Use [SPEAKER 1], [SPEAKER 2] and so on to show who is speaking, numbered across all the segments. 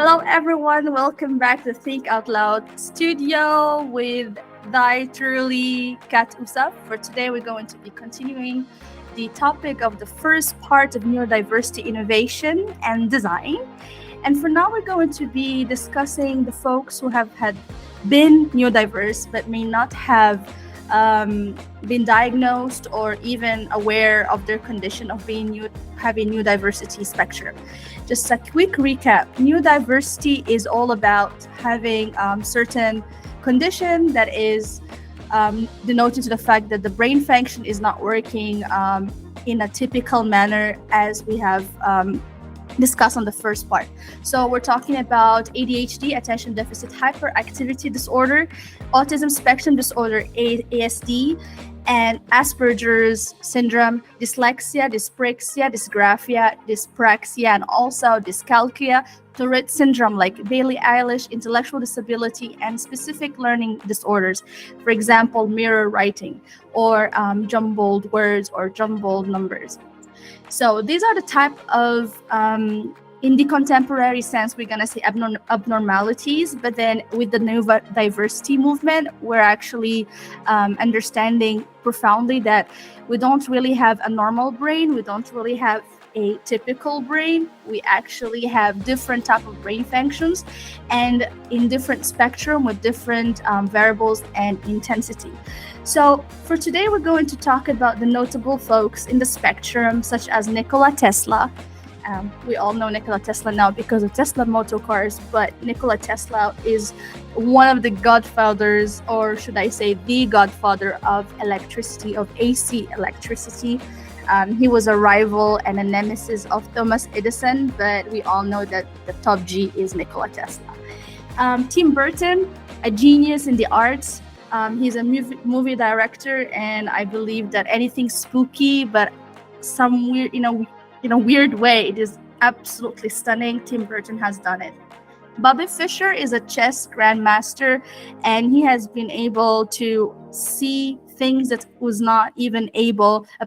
[SPEAKER 1] Hello, everyone. Welcome back to Think Out Loud Studio with Dai Kat Usaf. For today, we're going to be continuing the topic of the first part of neurodiversity innovation and design. And for now, we're going to be discussing the folks who have been neurodiverse but may not have been diagnosed or even aware of their condition of having neurodiversity spectrum. Just a quick recap: neurodiversity is all about having certain condition that is denoted to the fact that the brain function is not working in a typical manner, as we have discussed on the first part. So we're talking about ADHD, attention deficit hyperactivity disorder, autism spectrum disorder, ASD, and Asperger's syndrome, dyslexia, dyspraxia, dysgraphia, dyspraxia, and also dyscalculia, Tourette syndrome like Bailey Eilish, intellectual disability, and specific learning disorders. For example, mirror writing, or jumbled words or jumbled numbers. So these are the type of, in the contemporary sense, we're going to say abnormalities, but then with the neurodiversity movement, we're actually understanding profoundly that we don't really have a normal brain, we don't really have a typical brain, we actually have different type of brain functions and in different spectrum with different variables and intensity. So for today, we're going to talk about the notable folks in the spectrum, such as Nikola Tesla. We all know Nikola Tesla now because of Tesla motor cars, but Nikola Tesla is one of the godfathers, or should I say the godfather of electricity, of AC electricity. He was a rival and a nemesis of Thomas Edison, but we all know that the top G is Nikola Tesla. Tim Burton, a genius in the arts. He's a movie director, and I believe that anything spooky, but some weird, in a weird way, it is absolutely stunning. Tim Burton has done it. Bobby Fischer is a chess grandmaster, and he has been able to see things that was not even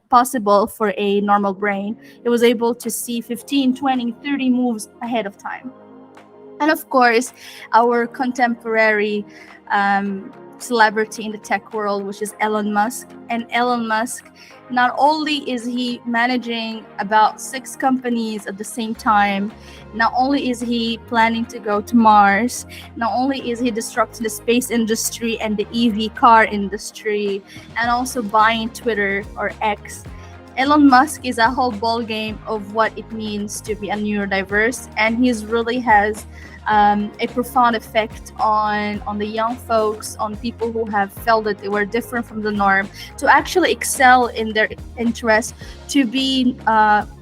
[SPEAKER 1] possible for a normal brain. It was able to see 15, 20, 30 moves ahead of time. And of course, our contemporary celebrity in the tech world, which is Elon Musk. And Elon Musk, not only is he managing about 6 companies at the same time, not only is he planning to go to Mars, not only is he disrupting the space industry and the EV car industry, and also buying Twitter or X, Elon Musk is a whole ball game of what it means to be a neurodiverse, and he really has a profound effect on the young folks, on people who have felt that they were different from the norm, to actually excel in their interests, to be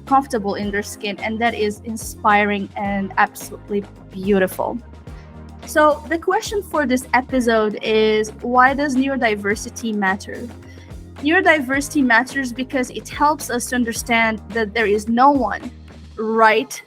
[SPEAKER 1] comfortable in their skin, and that is inspiring and absolutely beautiful. So the question for this episode is, why does neurodiversity matter? Neurodiversity matters because it helps us to understand that there is no one right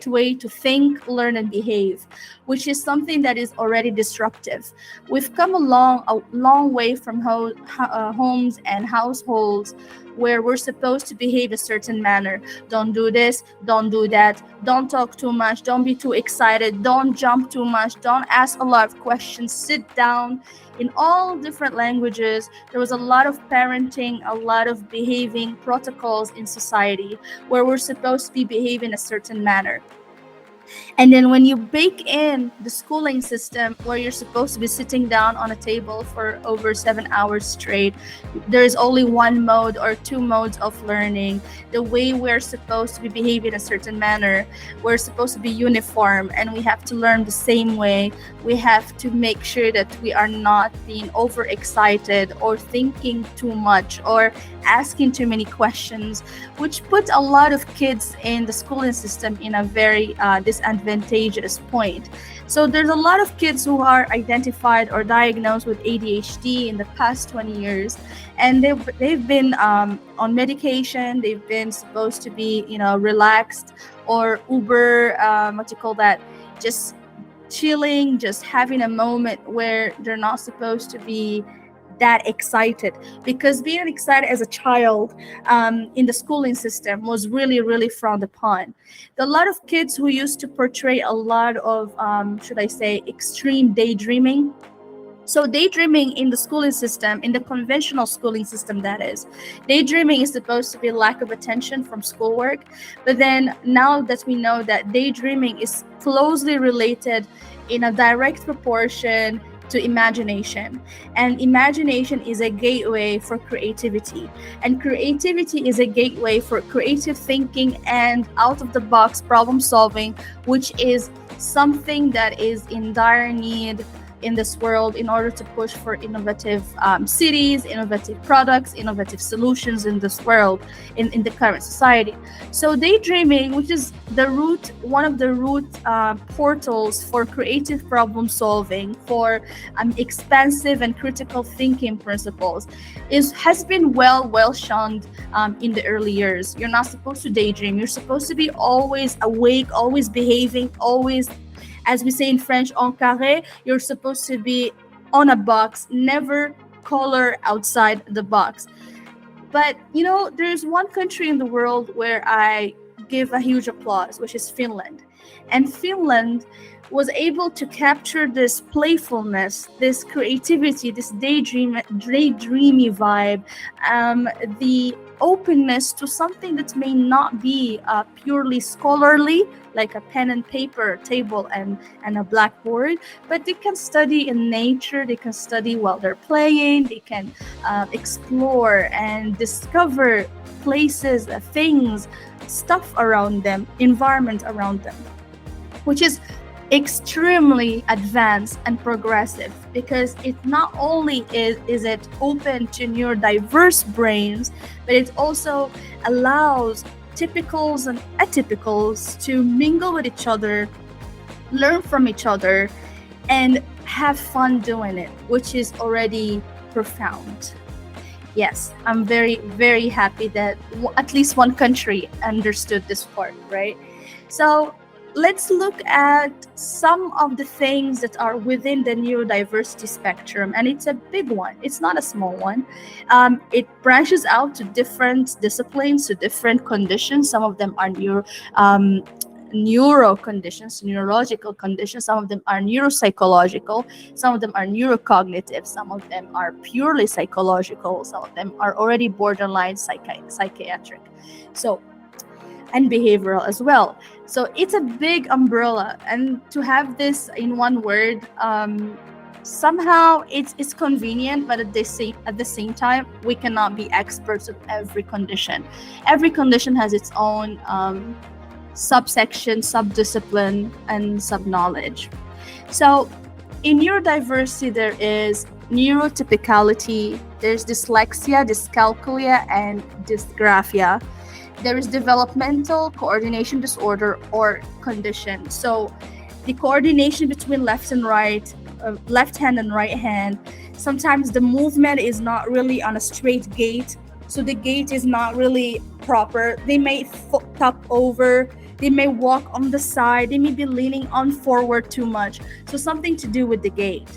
[SPEAKER 1] way to think, learn, and behave, which is something that is already disruptive. We've come a long way from homes and households where we're supposed to behave a certain manner. Don't do this, don't do that, don't talk too much, don't be too excited, don't jump too much, don't ask a lot of questions, sit down. In all different languages, there was a lot of parenting, a lot of behaving protocols in society where we're supposed to be behaving a certain manner. And then when you bake in the schooling system where you're supposed to be sitting down on a table for over 7 hours straight, there's only one mode or 2 modes of learning. The way we're supposed to be behaving a certain manner, we're supposed to be uniform, and we have to learn the same way. We have to make sure that we are not being overexcited or thinking too much or asking too many questions, which put a lot of kids in the schooling system in a very disadvantageous point. So there's a lot of kids who are identified or diagnosed with ADHD in the past 20 years, and they've been on medication. They've been supposed to be relaxed or uber just chilling, just having a moment where they're not supposed to be that excited, because being excited as a child in the schooling system was really, really frowned upon. There are a lot of kids who used to portray a lot of, should I say, extreme daydreaming. So daydreaming in the schooling system, in the conventional schooling system, that is, daydreaming is supposed to be lack of attention from schoolwork. But then now that we know that daydreaming is closely related in a direct proportion to imagination, and imagination is a gateway for creativity, and creativity is a gateway for creative thinking and out of the box problem solving, which is something that is in dire need in this world in order to push for innovative cities, innovative products, innovative solutions in this world, in the current society. So daydreaming, which is one of the root portals for creative problem solving, for expansive and critical thinking principles, has been well shunned in the early years. You're not supposed to daydream. You're supposed to be always awake, always behaving, always, as we say in French, en carré. You're supposed to be on a box, never color outside the box. But, there's one country in the world where I give a huge applause, which is Finland. And Finland was able to capture this playfulness, this creativity, this daydreamy vibe, the openness to something that may not be purely scholarly, like a pen and paper table and a blackboard, but they can study in nature, they can study while they're playing, they can explore and discover places, things, stuff around them, environment around them, which is extremely advanced and progressive, because it not only is it open to neurodiverse brains, but it also allows typicals and atypicals to mingle with each other, learn from each other, and have fun doing it, which is already profound. Yes, I'm very, very happy that at least one country understood this part, right? So let's look at some of the things that are within the neurodiversity spectrum, and it's a big one. It's not a small one. It branches out to different disciplines, to different conditions. Some of them are neuro conditions, neurological conditions. Some of them are neuropsychological. Some of them are neurocognitive. Some of them are purely psychological. Some of them are already borderline psychiatric. And behavioral as well. So it's a big umbrella, and to have this in one word, somehow it's convenient, but at the same time, we cannot be experts of every condition. Every condition has its own subsection, subdiscipline, and subknowledge. So in neurodiversity, there is neurotypicality, there's dyslexia, dyscalculia, and dysgraphia. There is developmental coordination disorder or condition. So the coordination between left and right, left hand and right hand, sometimes the movement is not really on a straight gait. So the gait is not really proper. They may tap over, they may walk on the side, they may be leaning on forward too much. So something to do with the gait.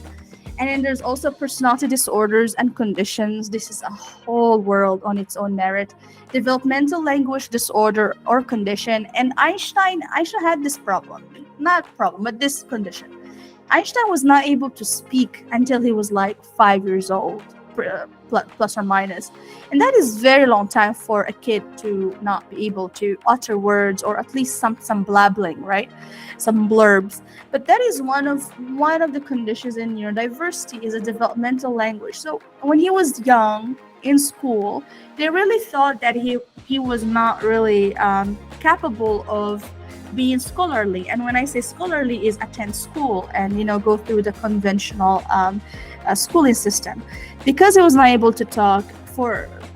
[SPEAKER 1] And then there's also personality disorders and conditions. This is a whole world on its own merit. Developmental language disorder or condition. And Einstein had this but this condition. Einstein was not able to speak until he was like 5 years old, plus or minus. And that is very long time for a kid to not be able to utter words, or at least some blabbling, right? Some blurbs. But that is one of the conditions in neurodiversity, is a developmental language. So when he was young in school, they really thought that he was not really capable of being scholarly. And when I say scholarly, is attend school and go through the conventional schooling system. Because he was not able to talk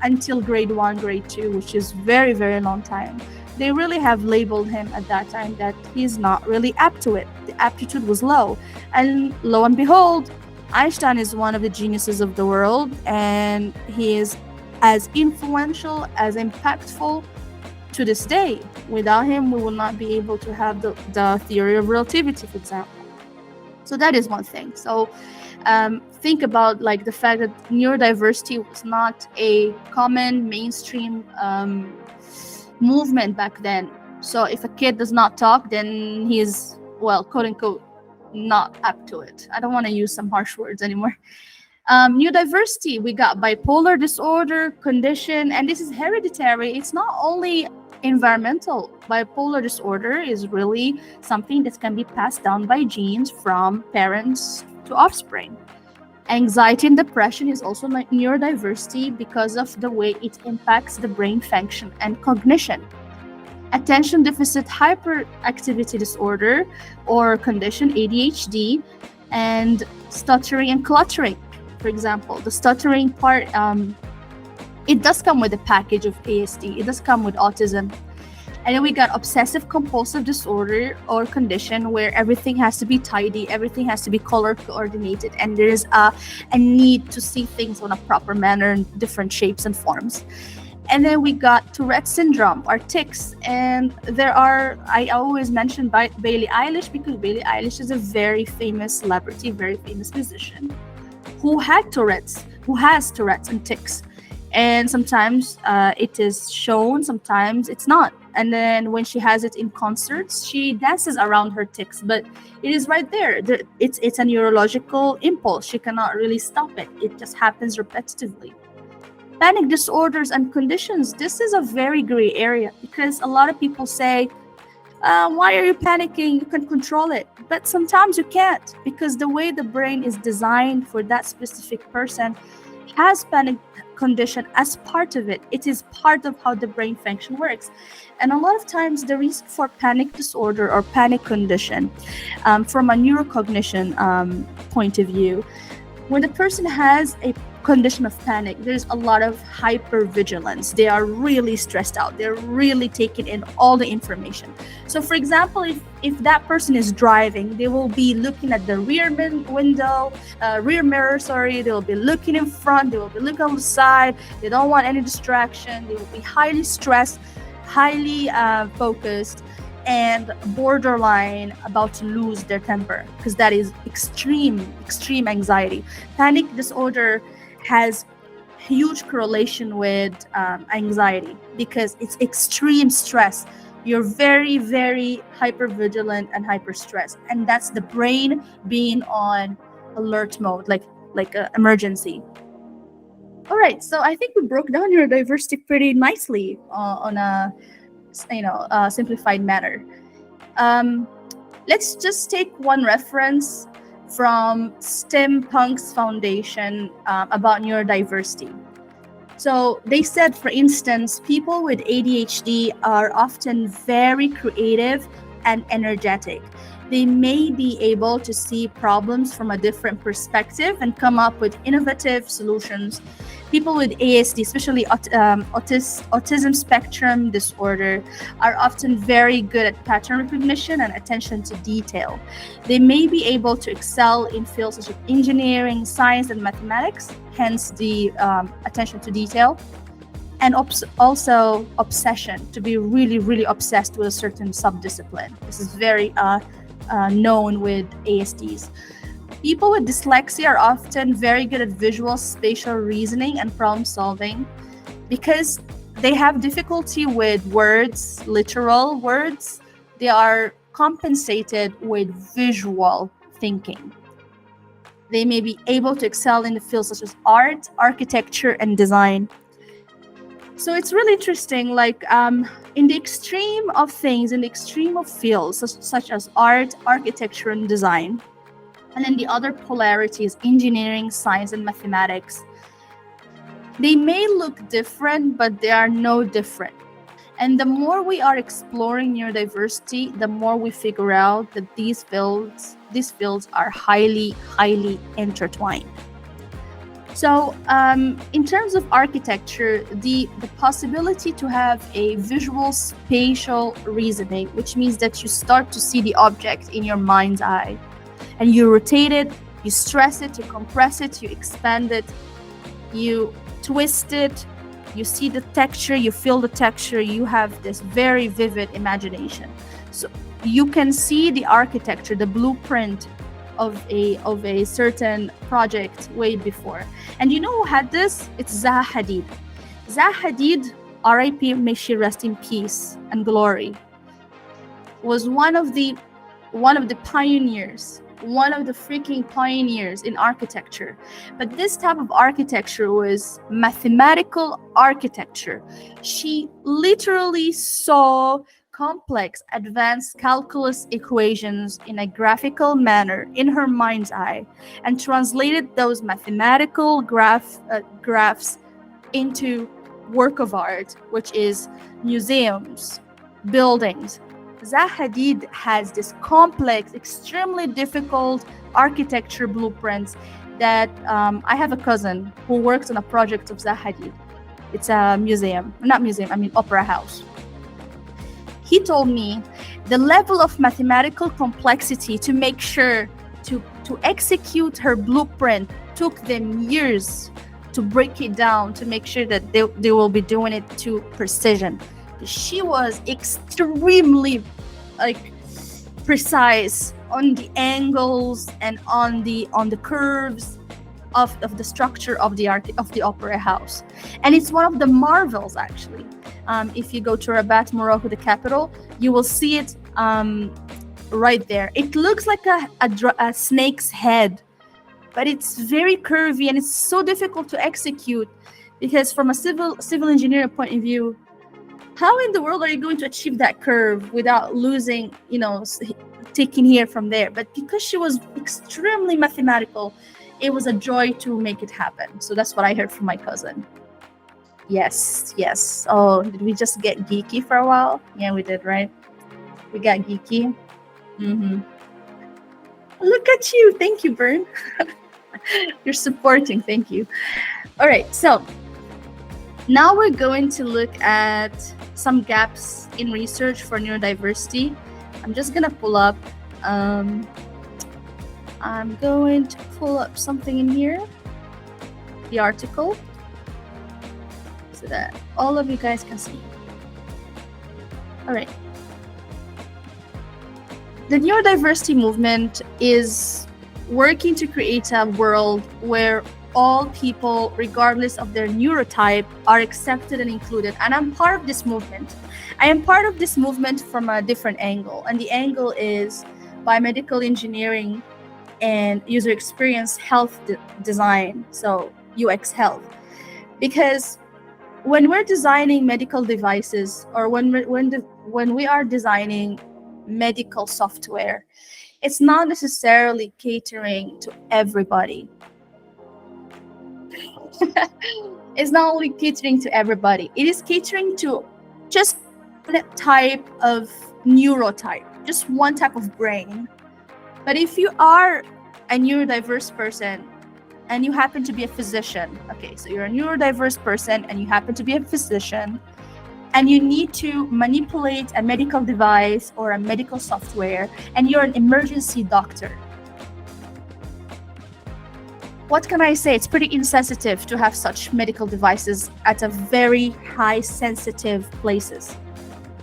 [SPEAKER 1] until grade 1, grade 2, which is very, very long time, they really have labeled him at that time that he's not really apt to it. The aptitude was low. And lo and behold, Einstein is one of the geniuses of the world, and he is as influential, as impactful to this day. Without him, we will not be able to have the theory of relativity, for example. So that is one thing. So think about like the fact that neurodiversity was not a common mainstream movement back then. So if a kid does not talk, then he's, well, quote unquote, not up to it. I don't want to use some harsh words anymore. Neurodiversity, we got bipolar disorder, condition, and this is hereditary. It's not only environmental. Bipolar disorder is really something that can be passed down by genes from parents to offspring. Anxiety and depression is also neurodiversity because of the way it impacts the brain function and cognition. Attention deficit hyperactivity disorder or condition, ADHD, and stuttering and cluttering. For example, the stuttering part, it does come with a package of ASD. It does come with autism. And then we got obsessive compulsive disorder or condition where everything has to be tidy, everything has to be color coordinated, and there is a need to see things on a proper manner in different shapes and forms. And then we got Tourette syndrome or tics. And there are, I always mention Billie Eilish because Billie Eilish is a very famous celebrity, very famous musician who has Tourette's and tics. And sometimes it is shown, sometimes it's not. And then when she has it in concerts, she dances around her tics, but it is right there. It's a neurological impulse. She cannot really stop it. It just happens repetitively. Panic disorders and conditions. This is a very gray area because a lot of people say, why are you panicking? You can control it. But sometimes you can't because the way the brain is designed for that specific person has panic condition as part of it. It is part of how the brain function works. And a lot of times the reason for panic disorder or panic condition from a neurocognition point of view, when the person has a condition of panic, there's a lot of hypervigilance. They are really stressed out. They're really taking in all the information. So for example, if that person is driving, they will be looking at the rear mirror, they will be looking in front, they will be looking on the side. They don't want any distraction. They will be highly stressed, highly focused, and borderline about to lose their temper because that is extreme anxiety. Panic disorder has huge correlation with anxiety because it's extreme stress. You're very, very hypervigilant and hyper stressed, and that's the brain being on alert mode, like an emergency. All right, so I think we broke down neurodiversity pretty nicely on a simplified manner. Let's just take one reference from Stimpunk's foundation about neurodiversity. So they said, for instance, people with ADHD are often very creative and energetic. They may be able to see problems from a different perspective and come up with innovative solutions. People with ASD, especially autism spectrum disorder, are often very good at pattern recognition and attention to detail. They may be able to excel in fields such as engineering, science, and mathematics, hence the attention to detail, and also obsession, to be really, really obsessed with a certain subdiscipline. This is very known with ASDs. People with dyslexia are often very good at visual spatial reasoning and problem solving because they have difficulty with words, literal words. They are compensated with visual thinking. They may be able to excel in the fields such as art, architecture, and design. So it's really interesting, like in the extreme of things, in the extreme of fields such as art, architecture, and design, and then the other polarity is engineering, science, and mathematics. They may look different, but they are no different. And the more we are exploring neurodiversity, the more we figure out that these fields are highly, highly intertwined. So in terms of architecture, the possibility to have a visual spatial reasoning, which means that you start to see the object in your mind's eye, and you rotate it, you stress it, you compress it, you expand it, you twist it, you see the texture, you feel the texture, you have this very vivid imagination. So you can see the architecture, the blueprint of a certain project way before. And you know who had this? It's Zaha Hadid. Zaha Hadid, R.I.P. May she rest in peace and glory, was one of the pioneers, one of the freaking pioneers in architecture. But this type of architecture was mathematical architecture. She literally saw complex advanced calculus equations in a graphical manner in her mind's eye and translated those mathematical graphs into work of art, which is museums, buildings. Zaha Hadid has this complex, extremely difficult architecture blueprints that I have a cousin who works on a project of Zaha Hadid. It's a opera house. He told me the level of mathematical complexity to make sure to execute her blueprint took them years to break it down, to make sure that they will be doing it to precision. She was extremely precise on the angles and on the curves of the structure of the opera house. And it's one of the marvels, actually. If you go to Rabat, Morocco, the capital, you will see it right there. It looks like a snake's head, but it's very curvy and it's so difficult to execute, because from a civil engineering point of view, how in the world are you going to achieve that curve without losing, taking here from there? But because she was extremely mathematical, it was a joy to make it happen. So that's what I heard from my cousin. Yes. Oh, did we just get geeky for a while? Yeah, we did, right? We got geeky. Look at you. Thank you, Bern. You're supporting. Thank you. All right, so now we're going to look at some gaps in research for neurodiversity. I'm just going to pull up. I'm going to pull up something in here, the article, so that all of you guys can see. All right. The neurodiversity movement is working to create a world where all people, regardless of their neurotype, are accepted and included. And I'm part of this movement. I am part of this movement from a different angle. And the angle is biomedical engineering and user experience health design, so UX health. Because when we're designing medical devices, or when we are designing medical software, it's not necessarily catering to everybody. It's not only catering to everybody. It is catering to just one type of neurotype, just one type of brain. But if you are a neurodiverse person and you happen to be a physician, okay, so you're a neurodiverse person and you happen to be a physician, and you need to manipulate a medical device or a medical software, and you're an emergency doctor. What can I say? It's pretty insensitive to have such medical devices at a very high sensitive places.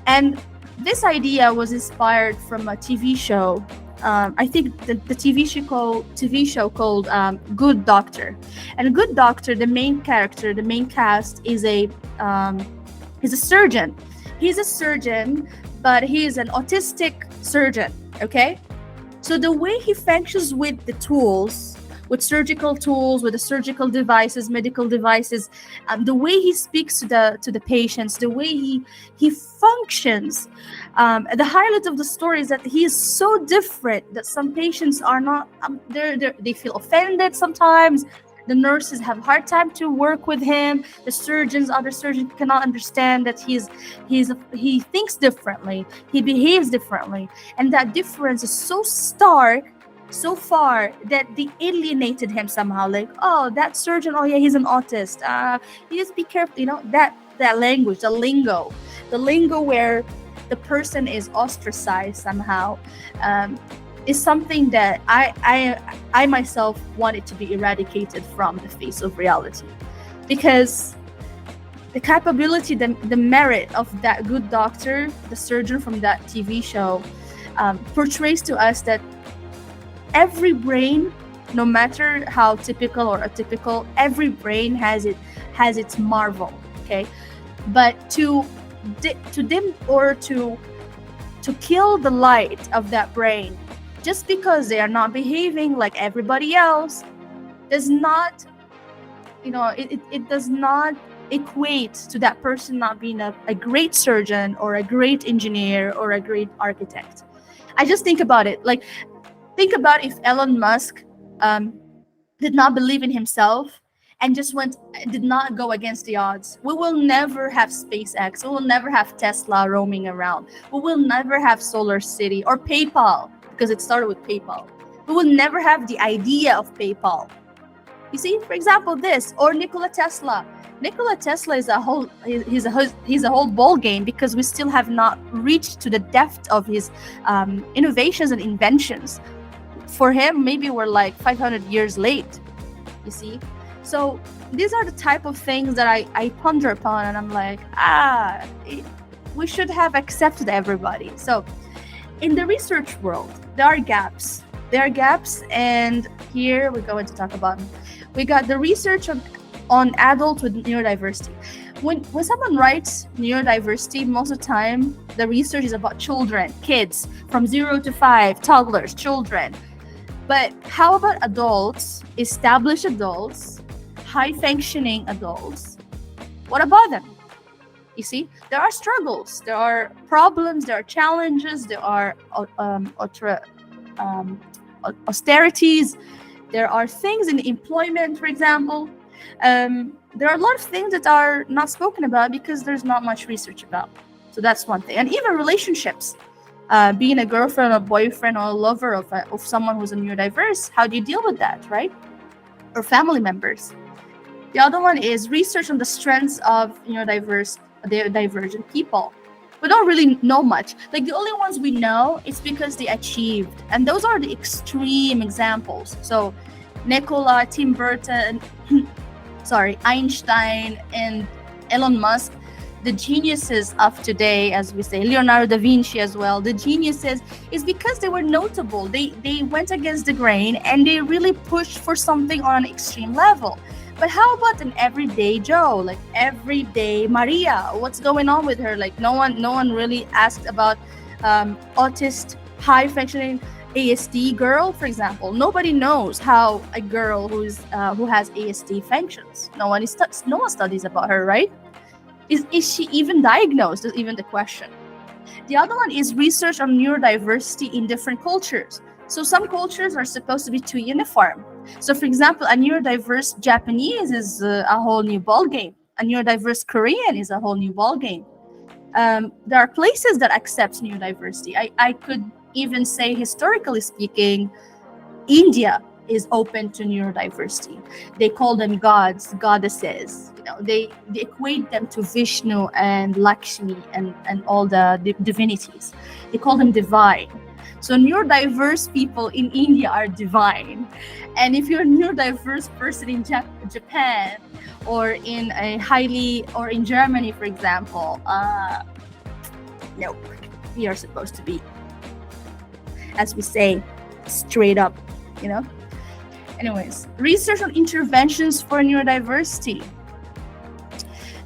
[SPEAKER 1] And this idea was inspired from a TV show. I think the TV show called Good Doctor. And Good Doctor, the main character, the main cast is a surgeon. He's a surgeon, but he is an autistic surgeon, okay? So the way he functions with the tools, with surgical tools, with the surgical devices, medical devices, the way he speaks to the patients, the way he functions. The highlight of the story is that he is so different that some patients are not, they feel offended sometimes. The nurses have a hard time to work with him. The other surgeons cannot understand that he thinks differently, he behaves differently. And that difference is so stark, so far, that they alienated him somehow. Like, oh, that surgeon, oh yeah, he's an autist. You just be careful, that language, the lingo where the person is ostracized somehow, is something that I myself wanted to be eradicated from the face of reality. Because the capability, the merit of that good doctor, the surgeon from that TV show, portrays to us that every brain, no matter how typical or atypical, every brain has its marvel. Okay, but to dim or to kill the light of that brain just because they are not behaving like everybody else does not, it does not equate to that person not being a great surgeon or a great engineer or a great architect. I just think about it. Like, think about if Elon Musk did not believe in himself and did not go against the odds. We will never have SpaceX. We will never have Tesla roaming around. We will never have Solar City or PayPal, because it started with PayPal. We will never have the idea of PayPal. You see, for example, this, or Nikola Tesla. Nikola Tesla is he's a whole ball game, because we still have not reached to the depth of his innovations and inventions. For him, maybe we're like 500 years late, you see? So these are the type of things that I ponder upon, and I'm like, we should have accepted everybody. So in the research world, there are gaps. And here we're going to talk about them. We got the research on adults with neurodiversity. When someone writes neurodiversity, most of the time the research is about children, kids from 0 to 5, toddlers, children. But how about adults, established adults, high functioning adults? What about them? You see, there are struggles, there are problems, there are challenges, there are austerities, there are things in employment, for example. There are a lot of things that are not spoken about because there's not much research about. So that's one thing. And even relationships, being a girlfriend or boyfriend or a lover of someone who's a neurodiverse, how do you deal with that, right? Or family members. The other one is research on the strengths of neurodivergent people. We don't really know much. Like, the only ones we know is because they achieved, and those are the extreme examples. So Nikola, Tim Burton, Einstein, and Elon Musk, the geniuses of today, as we say, Leonardo da Vinci as well, the geniuses, is because they were notable. They went against the grain and they really pushed for something on an extreme level. But how about an everyday Joe, like everyday Maria? What's going on with her? Like, no one really asked about autist, high functioning ASD girl, for example. Nobody knows how a girl who has ASD functions. No one studies about her, right? Is she even diagnosed? Is even the question. The other one is research on neurodiversity in different cultures. So some cultures are supposed to be too uniform. So, for example, a neurodiverse Japanese is a whole new ballgame. A neurodiverse Korean is a whole new ballgame. There are places that accept neurodiversity. I could even say, historically speaking, India is open to neurodiversity. They call them gods, goddesses. They equate them to Vishnu and Lakshmi and all the divinities. They call them divine. So neurodiverse people in India are divine. And if you're a neurodiverse person in Japan or in Germany, for example, no, we are supposed to be, as we say, straight up, Anyways, research on interventions for neurodiversity.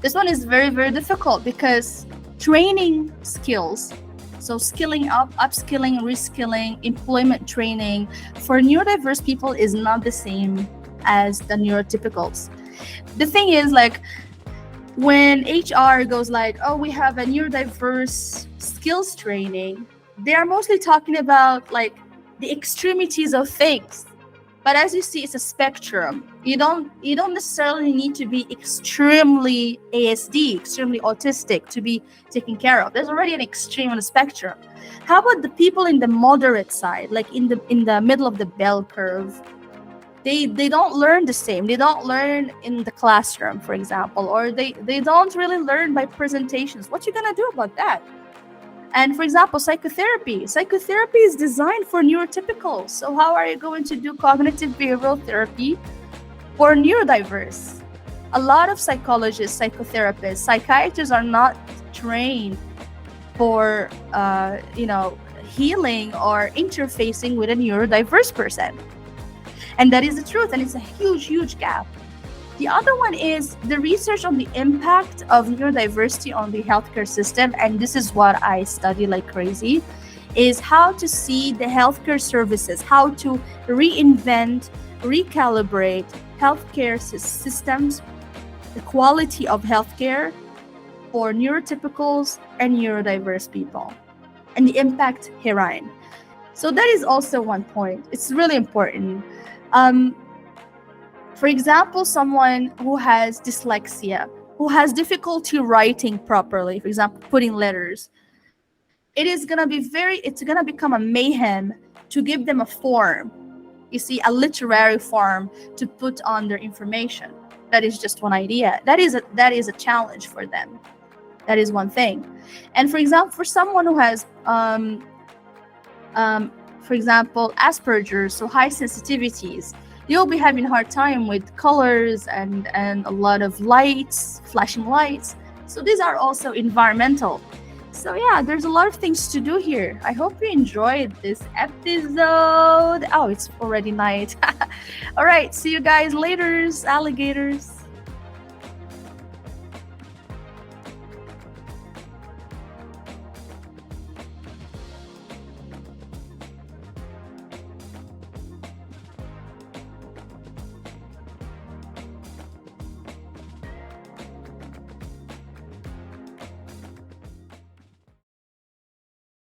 [SPEAKER 1] This one is very, very difficult because training skills, so skilling up, upskilling, reskilling, employment training for neurodiverse people is not the same as the neurotypicals. The thing is, like, when HR goes like, oh, we have a neurodiverse skills training, they are mostly talking about like the extremities of things. But as you see, it's a spectrum. You don't necessarily need to be extremely ASD, extremely autistic to be taken care of. There's already an extreme on the spectrum. How about the people in the moderate side, like in the middle of the bell curve? They don't learn the same. They don't learn in the classroom, for example, or they don't really learn by presentations. What you gonna do about that? And for example, psychotherapy is designed for neurotypicals. So how are you going to do cognitive behavioral therapy for neurodiverse? A lot of psychologists, psychotherapists, psychiatrists are not trained for healing or interfacing with a neurodiverse person. And that is the truth, and it's a huge gap. The other one is the research on the impact of neurodiversity on the healthcare system, and this is what I study like crazy, is how to see the healthcare services, how to reinvent, recalibrate healthcare systems, the quality of healthcare for neurotypicals and neurodiverse people, and the impact herein. So that is also one point. It's really important. For example, someone who has dyslexia, who has difficulty writing properly, for example, putting letters, it's gonna become a mayhem to give them a form, you see, a literary form to put on their information. That is just one idea. That is a challenge for them. That is one thing. And for example, for someone who has, for example, Asperger's, so high sensitivities, you'll be having a hard time with colors and a lot of lights, flashing lights. So these are also environmental. So yeah, there's a lot of things to do here. I hope you enjoyed this episode. Oh, it's already night. All right, see you guys later, alligators.